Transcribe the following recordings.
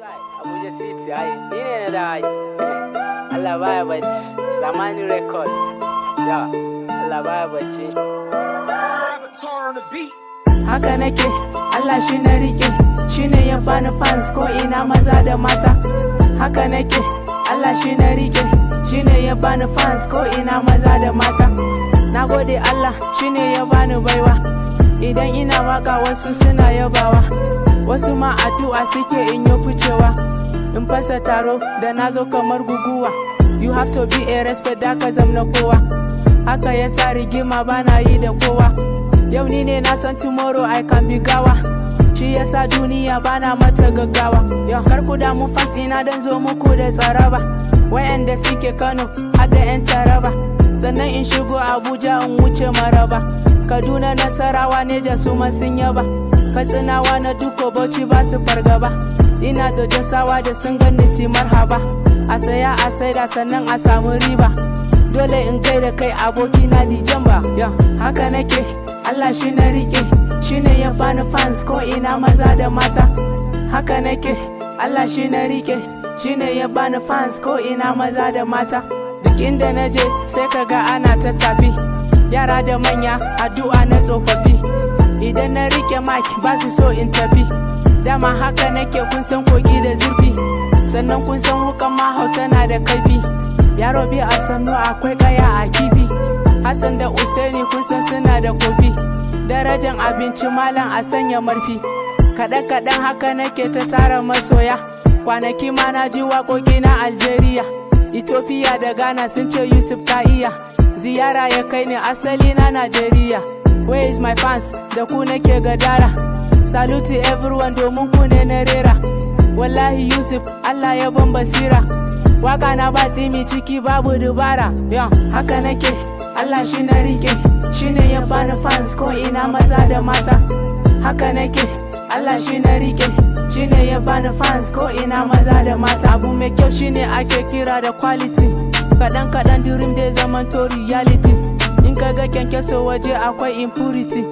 Abuja City ai ni ne da ai Allah baya bacci zamani record ya Allah baya bacci haka nake Allah shi na rike shi ne ya bani fans ko ina maza da mata haka nake Allah shi na rike shi ne ya bani fans ko ina maza da mata nagode Allah shi ne ya bani baiwa idan ina waka wasu suna yabawa wasu ma addu'a suke in yi ficewa in fasa taro da nazo kamar guguwa you have to be a respect da ka zamna kowa haka yasa rigima bana yi da kowa yau ni ne na san tomorrow I can be gawa shi yasa duniya bana mata gaggawa kar ku damu fans ina dan zo muku da tsaraba wayanda suke Kano har da yan Taraba sannan in shigo Abuja in wuce Maraba Kaduna Nasarawa Neja su ma sun yaba Katsinawa na duko Bauchi ba su fargaba ina da jasawa da sun gani si marhaba a saya a saida sannan a samu riba dole in kai da kai abokina Dijamba haka nake Allah shi na rike shi ne ya bani fans ko ina maza da mata haka nake Allah shi na rike shi ne ya bani fans ko ina maza da mata duk inda na je sai kaga ana ta tafi yara da manya addu'a na tsofaffi idan na rike mic ba su so in tafi dama haka nake kun san kogi da zurfi sannan kun san wukan mahauta na da kaifi yaro bi a sannu akwai kaya a kifi Hassan da Usaini kun san suna da kofi darajan abinci malam a sanya marfi kaɗan haka nake ta tara masoya kwanaki ma na ji waƙoƙi na Algeria Ethiopia da Ghana sun ce Yusuf ta iya ziyara ya kai ni asali na Nigeria where is my fans da ku nake gadara salute to everyone domin ku ne na rera wallahi Yusuf Allah ya ban basira waka na ba tsimi ciki babu dubara haka nake Allah shi na rike shi ne ya bani fans ko ina maza da mata haka nake Allah shi na rike shi ne ya bani fans ko ina maza da mata abu mai kyau shi ne ake kira da quality kaɗan during da zaman to reality in ka ga kyankyaso waje akwai impurity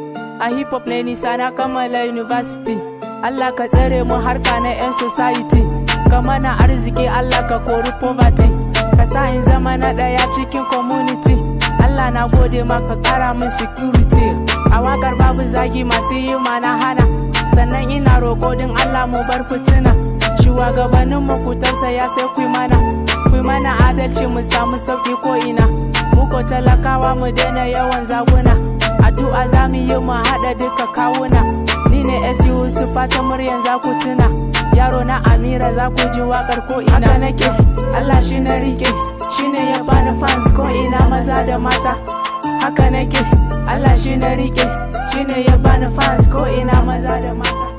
a hip hop ne nisa na kammala university Allah ka tsare mu harka na 'yan society ka mana arziki Allah ka kori poverty ka sa in zama na ɗaya cikin community Allah na gode maka kara min security a wakar babu zagi masu yi mana hana sannan ina roƙo din Allah mu bar fitina shugabannin mu ku tausaya sai ku mana adalci mu samu sauki ko ina muko talakawa mu daina yawan zaguna addu'a za mu yi mu haɗa duka kawuna ni ne SU su fata muryan za ku tuna yaro na Amira za ku ji wakar ko ina haka nake Allah shi na rike shi ne ya bani fans ko ina maza da mata haka nake Allah shi na rike shi ne ya bani fans ko ina maza da mata